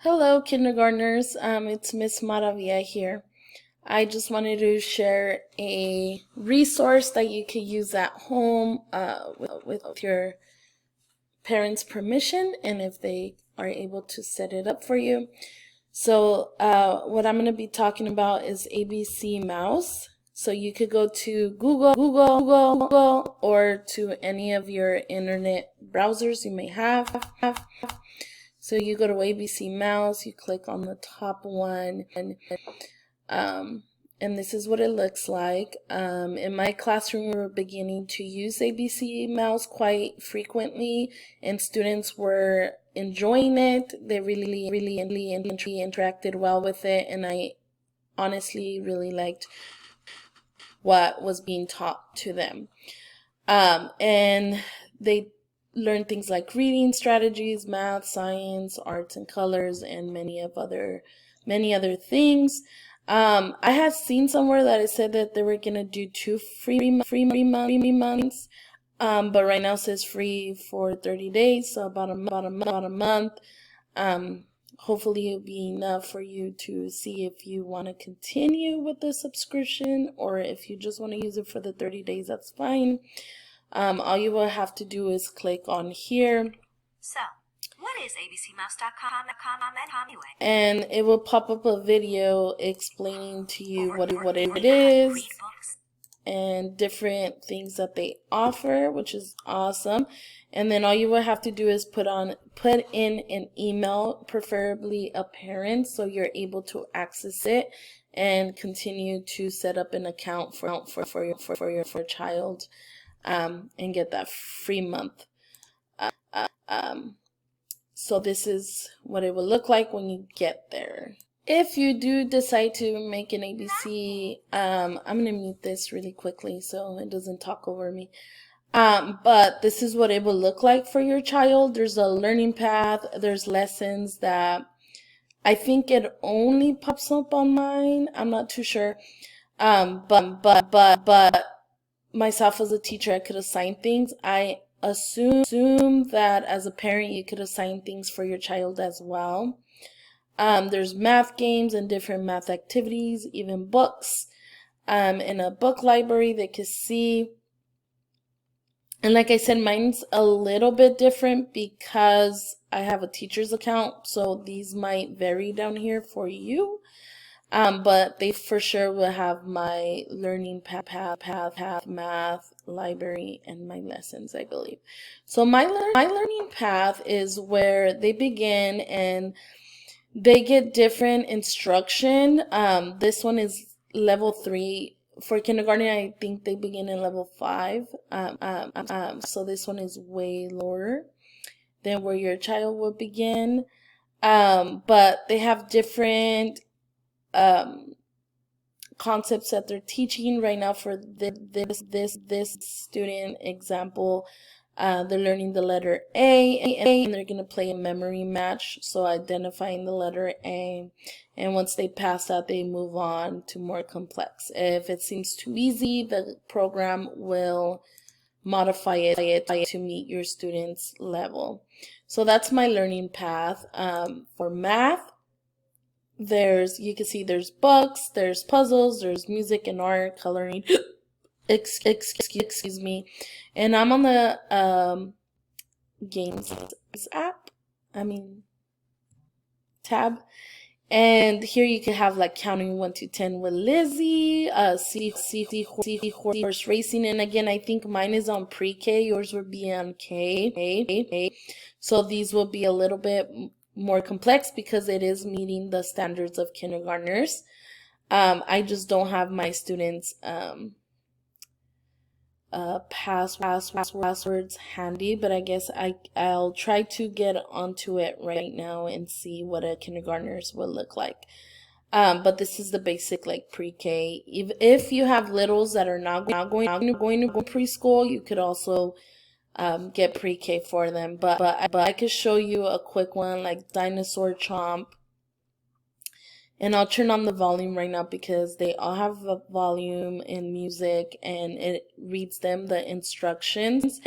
Hello, kindergartners. It's Miss Maravilla here. I just wanted to share a resource that you could use at home with your parents' permission and if they are able to set it up for you. So, what I'm going to be talking about is ABC Mouse. So you could go to Google, or to any of your internet browsers you may have. So you go to ABC Mouse, you click on the top one, um, and this is what it looks like. In my classroom, we were beginning to use ABC Mouse quite frequently, and students were enjoying it. They really interacted well with it, and I honestly really liked what was being taught to them. And they learn things like reading strategies, math, science, arts and colors, and many other things. I had seen somewhere that it said that they were gonna do two free months. But right now it says free for 30 days, so about a month. Hopefully it'll be enough for you to see if you want to continue with the subscription, or if you just want to use it for the 30 days, that's fine. All you will have to do is click on here. So, what is abcmouse.com anyway? And it will pop up a video explaining to you what it is and different things that they offer, which is awesome. And then all you will have to do is put in an email, preferably a parent, so you're able to access it and continue to set up an account for your child, and get that free month. So this is what it will look like when you get there. If you do decide to make an ABC, I'm going to mute this really quickly so it doesn't talk over me. But this is what it will look like for your child. There's a learning path. There's lessons that I think it only pops up on mine. I'm not too sure. But myself as a teacher, I could assign things. I assume that as a parent, you could assign things for your child as well. There's math games and different math activities, even books, in a book library they could see. And like I said, mine's a little bit different because I have a teacher's account, so these might vary down here for you. But they for sure will have my learning path, math, library, and my lessons, I believe. So my learning path is where they begin and they get different instruction. This one is level 3. For kindergarten, I think they begin in level 5. So this one is way lower than where your child will begin. But they have different concepts that they're teaching right now. For this student example, they're learning the letter A, and they're going to play a memory match, so identifying the letter A, and once they pass that, they move on to more complex. If it seems too easy, the program will modify it to meet your student's level. So that's my learning path. For math, you can see there's books, there's puzzles, there's music and art, coloring, excuse me, and I'm on the games tab, and here you can have like counting 1 to 10 with Lizzie, see horse racing, and again, I think mine is on pre-K, yours would be on K. So these will be a little bit more complex because it is meeting the standards of kindergartners. I just don't have my students' passwords handy, but I guess I'll try to get onto it right now and see what a kindergartners will look like. But this is the basic like pre-K. If you have littles that are not going to go preschool, you could also get pre-K for them. But I could show you a quick one like Dinosaur Chomp. And I'll turn on the volume right now because they all have a volume in music, and it reads them the instructions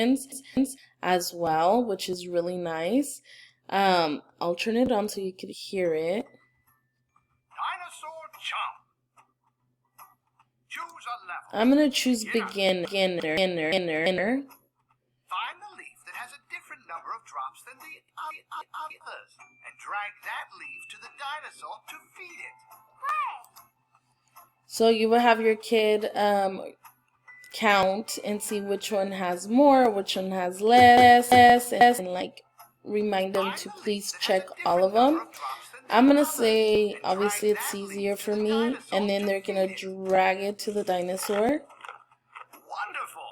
as well, which is really nice. I'll turn it on so you could hear it. Dinosaur Jump. Choose a level. I'm gonna choose beginner. Find the leaf that has a different number of drops than the others, and drag that leaf to the dinosaur to feed it. So you will have your kid count and see which one has more, which one has less, and like remind them to please check all of them. I'm gonna say obviously it's easier for me, and then they're gonna drag it to the dinosaur. Wonderful.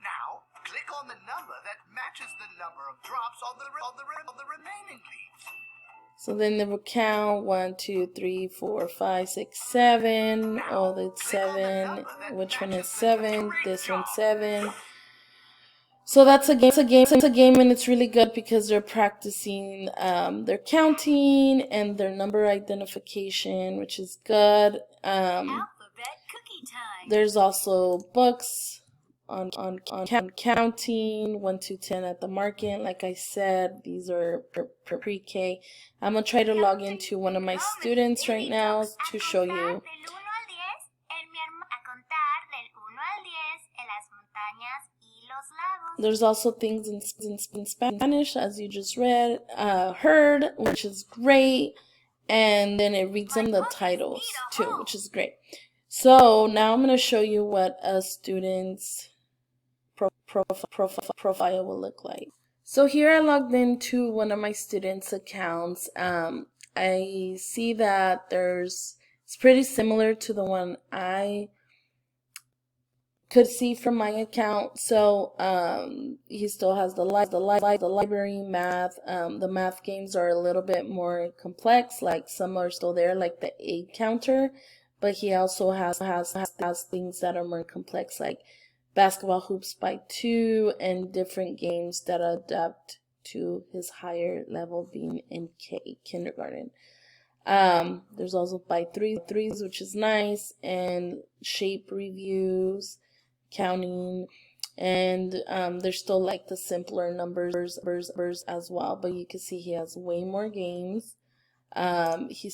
Now click on the number that matches the number of drops on the remaining leaves. So then they will count 1, 2, 3, 4, 5, 6, 7. Oh, that's 7. Which one is 7? This one's 7. So that's a game, and it's really good because they're practicing their counting and their number identification, which is good. Alphabet cookie time. There's also books on counting 1 to 10 at the market. Like I said, these are pre-K. I'm gonna try to log into one of my students right now to show you. There's also things in Spanish, as you just heard, which is great. And then it reads them the titles too, which is great. So now I'm going to show you what a student's profile will look like. So here I logged into one of my students' accounts. I see that it's pretty similar to the one I could see from my account. So he still has the library, math. The math games are a little bit more complex, like some are still there, like the egg counter, but he also has things that are more complex, like basketball hoops by 2 and different games that adapt to his higher level, being in kindergarten. There's also by threes, which is nice, and shape reviews, counting, and there's still like the simpler numbers as well, but you can see he has way more games. He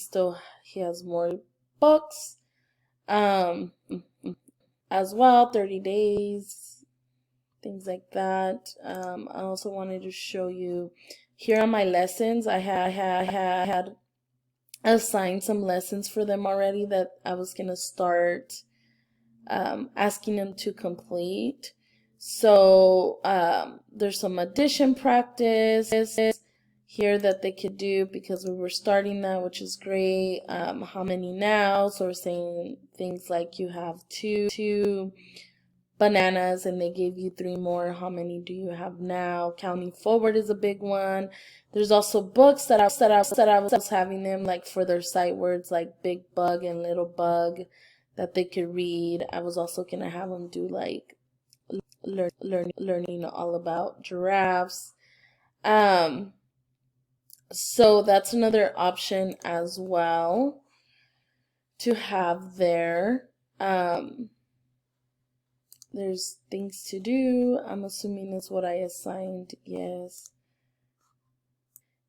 has more books as well, 30 days, things like that. I also wanted to show you here on my lessons, I had assigned some lessons for them already that I was gonna start asking them to complete. So there's some addition practice here that they could do because we were starting that, which is great. How many now? So we're saying things like you have two bananas and they gave you 3 more. How many do you have now? Counting forward is a big one. There's also books that I was having them like for their sight words, like big bug and little bug, that they could read. I was also gonna have them do like learning all about giraffes. So that's another option as well to have there. There's things to do. I'm assuming that's what I assigned. Yes.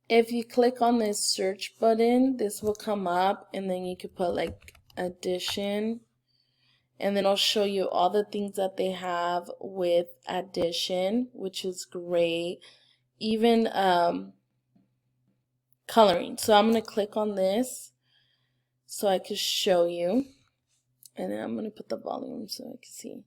If you click on this search button, this will come up, and then you could put like addition, and then I'll show you all the things that they have with addition, which is great. Even coloring. So I'm going to click on this so I can show you, and then I'm going to put the volume so I can see.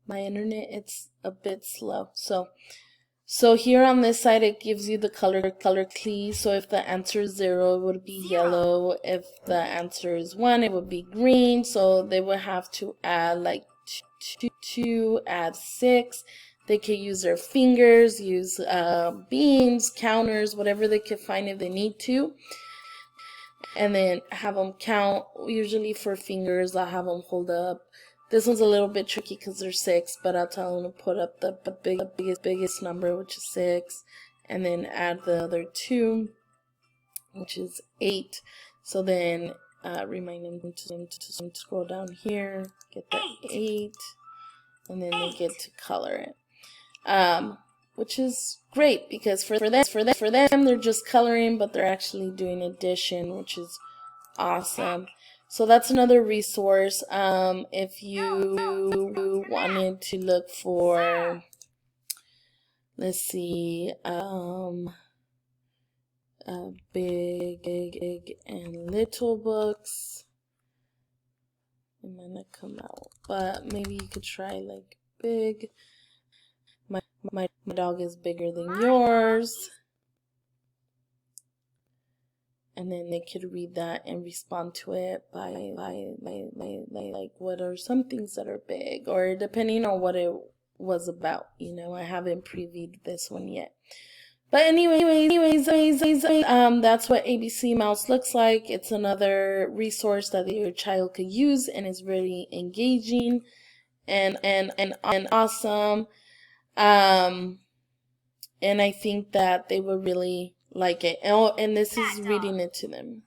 My internet, it's a bit slow. So here on this side, it gives you the color key. So if the answer is 0, it would be yellow. If the answer is 1, it would be green. So they would have to add like 2, add 6. They could use their fingers, use beans, counters, whatever they could find if they need to. And then have them count. Usually for fingers, I'll have them hold up. This one's a little bit tricky because they're 6, but I'll tell them to put up the biggest number, which is 6, and then add the other 2, which is 8. So then remind them to scroll down here, get the 8, and then they get to color it. which is great because for them they're just coloring, but they're actually doing addition, which is awesome. So that's another resource. If you wanted to look for, let's see, big and little books, it might not come out, but maybe you could try like big. My dog is bigger than yours. And then they could read that and respond to it by like what are some things that are big, or depending on what it was about. You know, I haven't previewed this one yet. But anyways, that's what ABC Mouse looks like. It's another resource that your child could use, and it's really engaging and awesome. And I think that they would really like it. And this is reading it to them.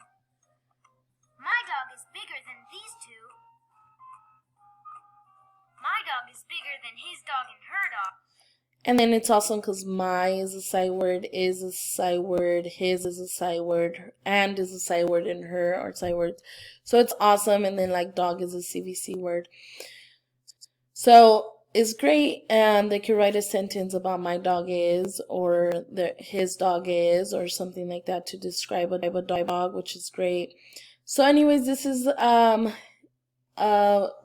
My dog is bigger than these two. My dog is bigger than his dog and her dog. And then it's awesome because my is a sight word, is a sight word, his is a sight word, and is a sight word, and her are sight words. So it's awesome. And then like dog is a CVC word. So it's great, and they could write a sentence about my dog is, or his dog is, or something like that to describe a dog, which is great. So anyways, this is a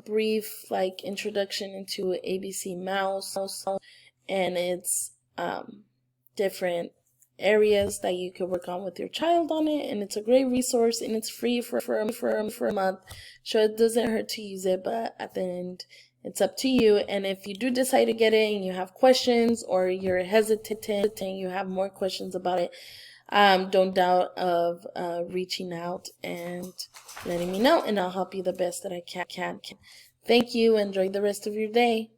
brief like introduction into ABC Mouse and its different areas that you could work on with your child on it, and it's a great resource, and it's free for a month, so it doesn't hurt to use it, but at the end it's up to you. And if you do decide to get it and you have questions, or you're hesitant and you have more questions about it, don't doubt of reaching out and letting me know, and I'll help you the best that I can. Thank you. Enjoy the rest of your day.